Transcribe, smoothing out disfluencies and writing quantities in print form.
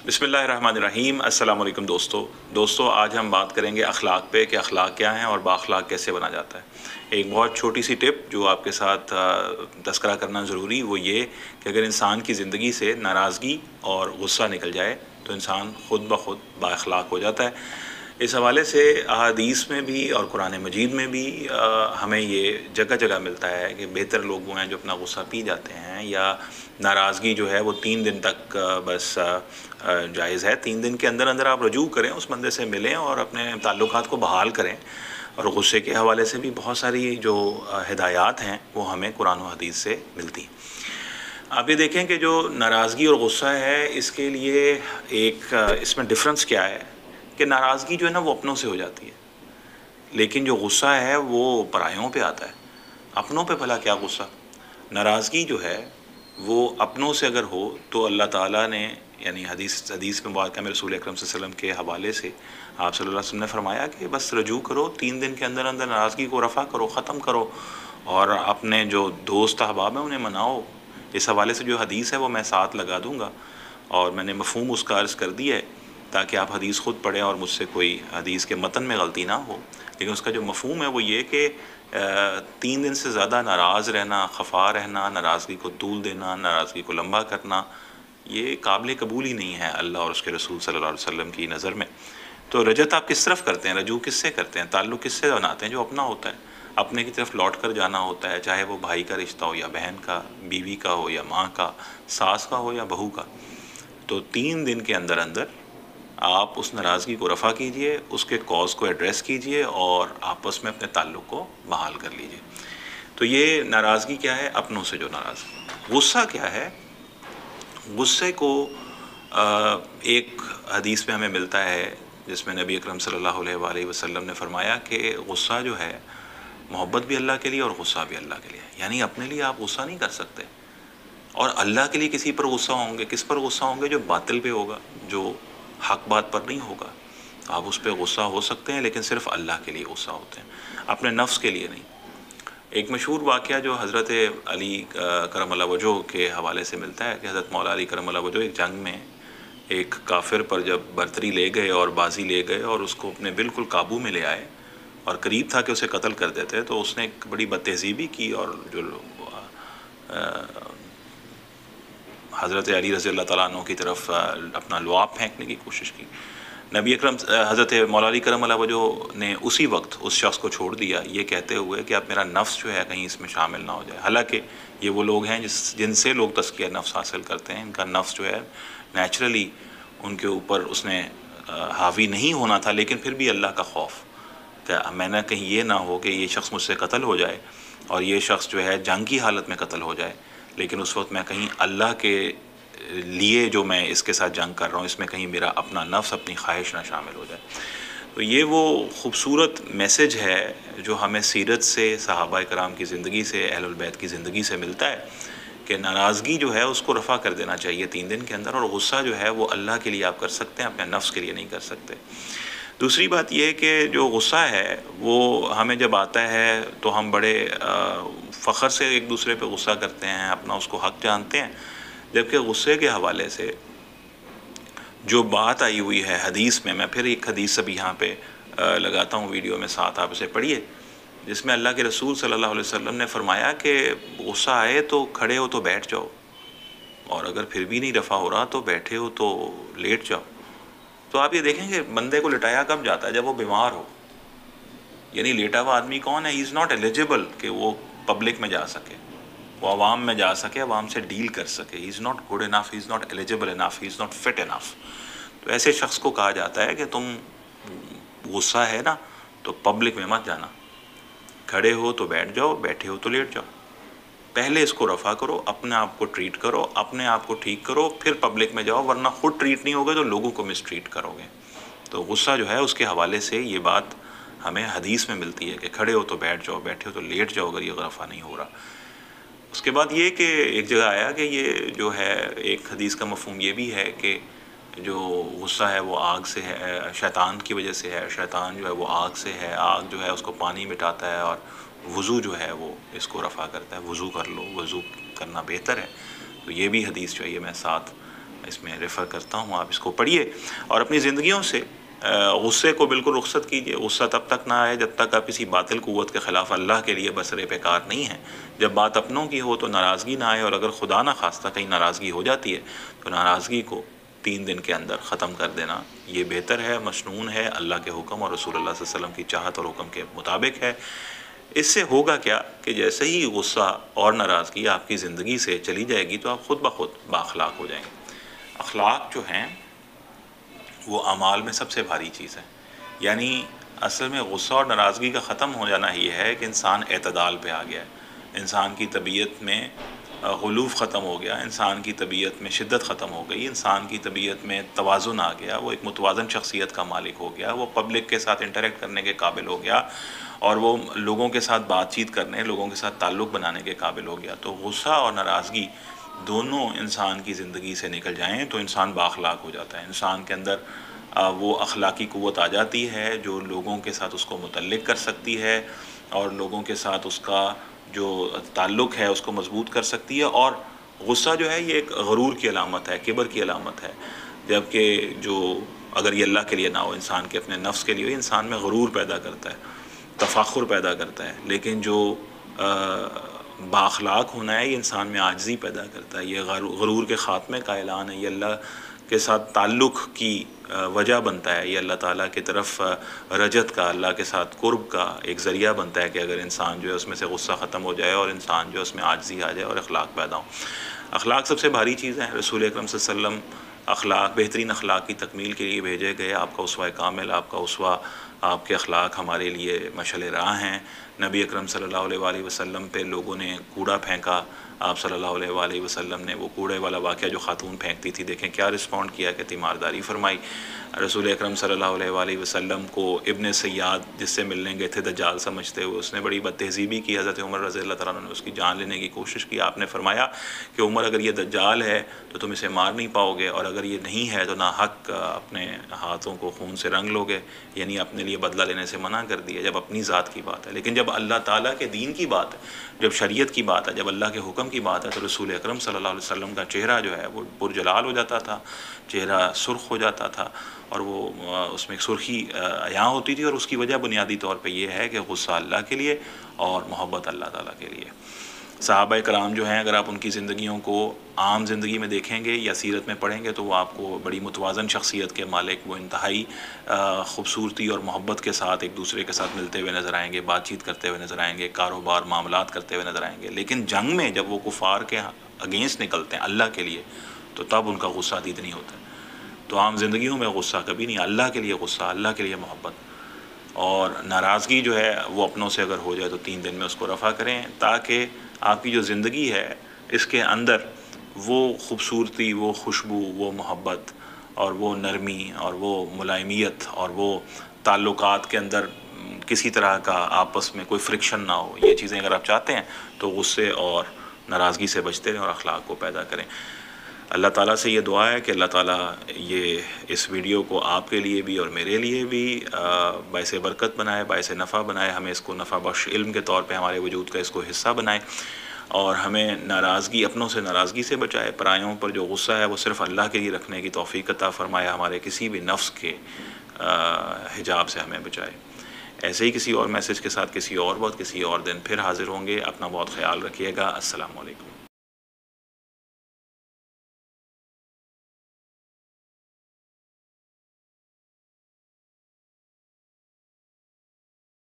बिस्मिल्लाहिर्रहमानिर्रहीम। अस्सलाम वालेकुम दोस्तों, आज हम बात करेंगे अखलाक पे कि अखलाक क्या हैं और बाअखलाक कैसे बना जाता है। एक बहुत छोटी सी टिप जो आपके साथ तज़किरा करना ज़रूरी वो ये कि अगर इंसान की ज़िंदगी से नाराज़गी और गुस्सा निकल जाए तो इंसान ख़ुद ब ख़ुद बाअखलाक हो जाता है। इस हवाले से अहादीस में भी और कुरान मजीद में भी हमें ये जगह जगह मिलता है कि बेहतर लोग वो हैं जो अपना गुस्सा पी जाते हैं, या नाराज़गी जो है वो 3 दिन तक बस जायज़ है। 3 दिन के अंदर अंदर आप रजू करें, उस बंदे से मिलें और अपने ताल्लुकात को बहाल करें। और गुस्से के हवाले से भी बहुत सारी जो हिदायत हैं वो हमें कुरान और हदीस से मिलती। आप ये देखें कि जो नाराज़गी और गुस्सा है इसके लिए एक इसमें डिफ़रेंस क्या है कि नाराज़गी जो है ना वो अपनों से हो जाती है, लेकिन जो गुस्सा है वो परायों पे आता है। अपनों पे भला क्या गुस्सा। नाराज़गी जो है वो अपनों से अगर हो तो अल्लाह ताला ने यानी हदीस में बात में रसूल अकरम सल्लल्लाहु अलैहि वसल्लम के हवाले से आप सल्लल्लाहु अलैहि वसल्लम ने फरमाया कि बस रजू करो, 3 दिन के अंदर अंदर नाराज़गी को रफ़ा करो, ख़त्म करो और अपने जो दोस्त अहबाब हैं उन्हें मनाओ। इस हवाले से जो हदीस है वो मैं साथ लगा दूँगा और मैंने मफ़हूम उसका अर्ज़ कर दिया है ताकि आप हदीस ख़ुद पढ़ें और मुझसे कोई हदीस के मतन में गलती ना हो। लेकिन उसका जो मफ़हूम है वो ये कि 3 दिन से ज़्यादा नाराज़ रहना, खफा रहना, नाराज़गी को तूल देना, नाराज़गी को लंबा करना, ये काबिल कबूल ही नहीं है अल्लाह और उसके रसूल सल्लल्लाहु अलैहि वसल्लम की नज़र में। तो रजत आप किस तरफ करते हैं, रजू किससे करते हैं, ताल्लुक़ किससे बनाते हैं? जो अपना होता है, अपने की तरफ लौट कर जाना होता है, चाहे वो भाई का रिश्ता हो या बहन का, बीवी का हो या माँ का, सास का हो या बहू का। तो 3 दिन के अंदर अंदर आप उस नाराज़गी को रफ़ा कीजिए, उसके कॉज़ को एड्रेस कीजिए और आपस में अपने ताल्लुक़ को बहाल कर लीजिए। तो ये नाराज़गी क्या है? अपनों से जो नाराज़गी। गुस्सा क्या है? गुस्से को एक हदीस में हमें मिलता है जिसमें नबी अकरम सल्लल्लाहु अलैहि वसल्लम ने फरमाया कि गुस्सा जो है मोहब्बत भी अल्लाह के लिए और गुस्सा भी अल्लाह के लिए। यानी अपने लिए आप गुस्सा नहीं कर सकते और अल्लाह के लिए किसी पर गुस्सा होंगे। किस पर गुस्सा होंगे? जो बातिल पे होगा, जो हक बात पर नहीं होगा। आप उस पर गुस्सा हो सकते हैं लेकिन सिर्फ़ अल्लाह के लिए गुस्सा होते हैं, अपने नफ्स के लिए नहीं। एक मशहूर वाक़या जो हज़रत अली करमल्लाहु वजह के हवाले से मिलता है कि हज़रत मौला अली करमल्लाहु वजह एक जंग में एक काफिर पर जब बर्तरी ले गए और बाजी ले गए और उसको अपने बिल्कुल काबू में ले आए और करीब था कि उसे कत्ल कर देते, तो उसने एक बड़ी बदतहज़ीबी की और जो हज़रत अली रज़ी अल्लाह तआला अन्हु की तरफ अपना लुआब फेंकने की कोशिश की। नबी अकरम हज़रत मौला अली करमल्लाहु वजह ने उसी वक्त उस शख्स को छोड़ दिया, ये कहते हुए कि अब मेरा नफ्स जो है कहीं इसमें शामिल ना हो जाए। हालांकि ये वो लोग हैं जिनसे लोग तज़किया नफ्स हासिल करते हैं, इनका नफ्स जो है नेचुरली उनके ऊपर उसने हावी नहीं होना था, लेकिन फिर भी अल्लाह का खौफ कि मैंने कहीं ये ना हो कि ये शख्स मुझसे कत्ल हो जाए और ये शख्स जो है जंग की हालत में कत्ल हो जाए, लेकिन उस वक्त मैं कहीं अल्लाह के लिए जो मैं इसके साथ जंग कर रहा हूँ इसमें कहीं मेरा अपना नफ्स, अपनी ख्वाहिश ना शामिल हो जाए। तो ये वो ख़ूबसूरत मैसेज है जो हमें सीरत से, सहाबा कराम की ज़िंदगी से, अहलुल बैत की ज़िंदगी से मिलता है कि नाराज़गी जो है उसको रफ़ा कर देना चाहिए 3 दिन के अंदर, और गुस्सा जो है वो अल्लाह के लिए आप कर सकते हैं, अपने नफ्स के लिए नहीं कर सकते। दूसरी बात यह है कि जो गुस्सा है वो हमें जब आता है तो हम बड़े फ़ख्र से एक दूसरे पे गुस्सा करते हैं, अपना उसको हक़ जानते हैं, जबकि गुस्से के हवाले से जो बात आई हुई है हदीस में, मैं फिर एक हदीस अभी यहाँ पे लगाता हूँ वीडियो में, साथ आप इसे पढ़िए, जिसमें अल्लाह के रसूल सल्लल्लाहु अलैहि वसल्लम ने फरमाया कि गुस्सा आए तो खड़े हो तो बैठ जाओ, और अगर फिर भी नहीं रफ़ा हो रहा तो बैठे हो तो लेट जाओ। तो आप ये देखेंगे बंदे को लिटाया कब जाता है? जब वो बीमार हो। यानी लेटा हुआ आदमी कौन है? ही इज़ नॉट एलिजिबल कि वो पब्लिक में जा सके, वो आवाम में जा सके, आवाम से डील कर सके। He is not good enough, he is not eligible enough, he is not fit enough. तो ऐसे शख्स को कहा जाता है कि तुम गुस्सा है ना तो पब्लिक में मत जाना, खड़े हो तो बैठ जाओ, बैठे हो तो लेट जाओ। पहले इसको रफ़ा करो, अपने आप को ट्रीट करो, अपने आप को ठीक करो, फिर पब्लिक में जाओ, वरना ख़ुद ट्रीट नहीं होगे तो लोगों को मिसट्रीट करोगे। तो गुस्सा जो है उसके हवाले से ये बात हमें हदीस में मिलती है कि खड़े हो तो बैठ जाओ, बैठे हो तो लेट जाओ अगर ये रफ़ा नहीं हो रहा। उसके बाद ये कि एक जगह आया कि ये जो है एक हदीस का मफ़हूम ये भी है कि जो गुस्सा है वो आग से है, शैतान की वजह से है। शैतान जो है वो आग से है, आग जो है उसको पानी मिटाता है और वज़ू जो है वो इसको रफ़ा करता है। वज़ू कर लो, वज़ू करना बेहतर है। तो ये भी हदीस चाहिए मैं साथ اس میں ریفر کرتا ہوں، آپ اس کو پڑھیے اور اپنی زندگیوں سے غصے کو بالکل رخصت کیجیے۔ غصہ تب تک نہ آئے جب تک آپ کسی باطل قوت کے خلاف اللہ کے لیے بسرے پہ کار نہیں ہیں۔ جب بات اپنوں کی ہو تو ناراضگی نہ آئے، اور اگر خدا نہ خواستہ کہیں ناراضگی ہو جاتی ہے تو ناراضگی کو 3 دن کے اندر ختم کر دینا یہ بہتر ہے، مسنون ہے، اللہ کے حکم اور رسول اللہ صلی اللہ علیہ وسلم کی چاہت اور حکم کے مطابق ہے۔ اس سے ہوگا کیا کہ جیسے ہی غصہ اور ناراضگی آپ کی زندگی سے چلی جائے گی تو آپ خود بخود بااخلاق ہو جائیں گے۔ اخلاق جو ہیں وہ اعمال میں سب سے بھاری چیز ہے، یعنی اصل میں غصہ اور ناراضگی کا ختم ہو جانا یہ ہے کہ انسان اعتدال پہ آ گیا ہے، انسان کی طبیعت میں غلوف ختم ہو گیا، انسان کی طبیعت میں شدت ختم ہو گئی، انسان کی طبیعت میں توازن آ گیا، وہ ایک متوازن شخصیت کا مالک ہو گیا، وہ پبلک کے ساتھ انٹریکٹ کرنے کے قابل ہو گیا، اور وہ لوگوں کے ساتھ بات چیت کرنے، لوگوں کے ساتھ تعلق بنانے کے قابل ہو گیا۔ تو غصہ اور ناراضگی دونوں انسان کی زندگی سے نکل جائیں تو انسان بااخلاق ہو جاتا ہے، انسان کے اندر وہ اخلاقی قوت آ جاتی ہے جو لوگوں کے ساتھ اس کو متعلق کر سکتی ہے، اور لوگوں کے ساتھ اس کا جو تعلق ہے اس کو مضبوط کر سکتی ہے۔ اور غصہ جو ہے یہ ایک غرور کی علامت ہے، کبر کی علامت ہے، جبکہ جو اگر یہ اللہ کے لیے نہ ہو، انسان کے اپنے نفس کے لیے ہو، انسان میں غرور پیدا کرتا ہے، تفاخر پیدا کرتا ہے۔ لیکن جو بااخلاق ہونا ہے یہ انسان میں عاجزی پیدا کرتا ہے، یہ غرور کے خاتمے کا اعلان ہے، یہ اللہ کے ساتھ تعلق کی وجہ بنتا ہے، یہ اللہ تعالیٰ کی طرف رجت کا، اللہ کے ساتھ قرب کا ایک ذریعہ بنتا ہے کہ اگر انسان جو ہے اس میں سے غصہ ختم ہو جائے اور انسان جو ہے اس میں عاجزی آ جائے اور اخلاق پیدا ہو۔ اخلاق سب سے بھاری چیز ہے۔ رسول اکرم صلی اللہ علیہ وسلم اخلاق، بہترین اخلاق کی تکمیل کے لیے بھیجے گئے، آپ کا اسوہ کامل، آپ کا اسوہ، آپ کے اخلاق ہمارے لیے مشعل راہ ہیں۔ نبی اکرم صلی اللہ علیہ وآلہ وسلم پہ لوگوں نے کوڑا پھینکا، آپ صلی اللہ علیہ وآلہ وسلم نے وہ کوڑے والا واقعہ جو خاتون پھینکتی تھی، دیکھیں کیا رسپونڈ کیا کہ تیمارداری فرمائی۔ رسول اکرم صلی اللہ علیہ وآلہ وسلم کو ابن سیاد جس سے ملنے گئے تھے دجال سمجھتے ہوئے، اس نے بڑی بد تہذیبی کی، حضرت عمر رضی اللہ تعالیٰ عنہ نے اس کی جان لینے کی کوشش کی۔ آپ نے فرمایا کہ عمر اگر یہ دجال ہے تو تم اسے مار نہیں پاؤ گے، اور اگر یہ نہیں ہے تو ناحق اپنے ہاتھوں کو خون سے رنگ لو گے، یعنی اپنے لیے بدلہ لینے سے منع کر دیا جب اپنی ذات کی بات ہے۔ لیکن جب اللہ تعالیٰ کے دین کی بات ہے، جب شریعت کی بات ہے، جب اللہ کے حکم کی بات ہے تو رسول اکرم صلی اللہ علیہ وسلم کا چہرہ جو ہے وہ پرجلال ہو جاتا تھا، چہرہ سرخ ہو جاتا تھا، اور وہ اس میں ایک سرخی عیاں ہوتی تھی، اور اس کی وجہ بنیادی طور پہ یہ ہے کہ غصہ اللہ کے لیے اور محبت اللہ تعالیٰ کے لیے۔ صحابہ کرام جو ہیں، اگر آپ ان کی زندگیوں کو عام زندگی میں دیکھیں گے یا سیرت میں پڑھیں گے تو وہ آپ کو بڑی متوازن شخصیت کے مالک، وہ انتہائی خوبصورتی اور محبت کے ساتھ ایک دوسرے کے ساتھ ملتے ہوئے نظر آئیں گے، بات چیت کرتے ہوئے نظر آئیں گے، کاروبار معاملات کرتے ہوئے نظر آئیں گے۔ لیکن جنگ میں جب وہ کفار کے اگینسٹ نکلتے ہیں اللہ کے لیے تو تب ان کا غصہ عدید نہیں ہوتا ہے۔ تو عام زندگیوں میں غصہ کبھی نہیں، اللہ کے لیے غصہ، اللہ کے لیے محبت۔ اور ناراضگی جو ہے وہ اپنوں سے اگر ہو جائے تو 3 دن میں اس کو رفع کریں، تاکہ آپ کی جو زندگی ہے اس کے اندر وہ خوبصورتی، وہ خوشبو، وہ محبت اور وہ نرمی اور وہ ملائمیت اور وہ تعلقات کے اندر کسی طرح کا آپس میں کوئی فرکشن نہ ہو۔ یہ چیزیں اگر آپ چاہتے ہیں تو غصے اور ناراضگی سے بچتے رہیں اور اخلاق کو پیدا کریں۔ اللہ تعالیٰ سے یہ دعا ہے کہ اللہ تعالیٰ یہ اس ویڈیو کو آپ کے لیے بھی اور میرے لیے بھی باعث برکت بنائے، باعث نفع بنائے، ہمیں اس کو نفع بخش علم کے طور پہ ہمارے وجود کا اس کو حصہ بنائے، اور ہمیں ناراضگی، اپنوں سے ناراضگی سے بچائے، پرایوں پر جو غصہ ہے وہ صرف اللہ کے لیے رکھنے کی توفیق عطا فرمائے، ہمارے کسی بھی نفس کے حجاب سے ہمیں بچائے۔ ایسے ہی کسی اور میسج کے ساتھ کسی اور وقت کسی اور دن پھر حاضر ہوں گے۔ اپنا بہت خیال رکھیے گا۔ السلام علیکم۔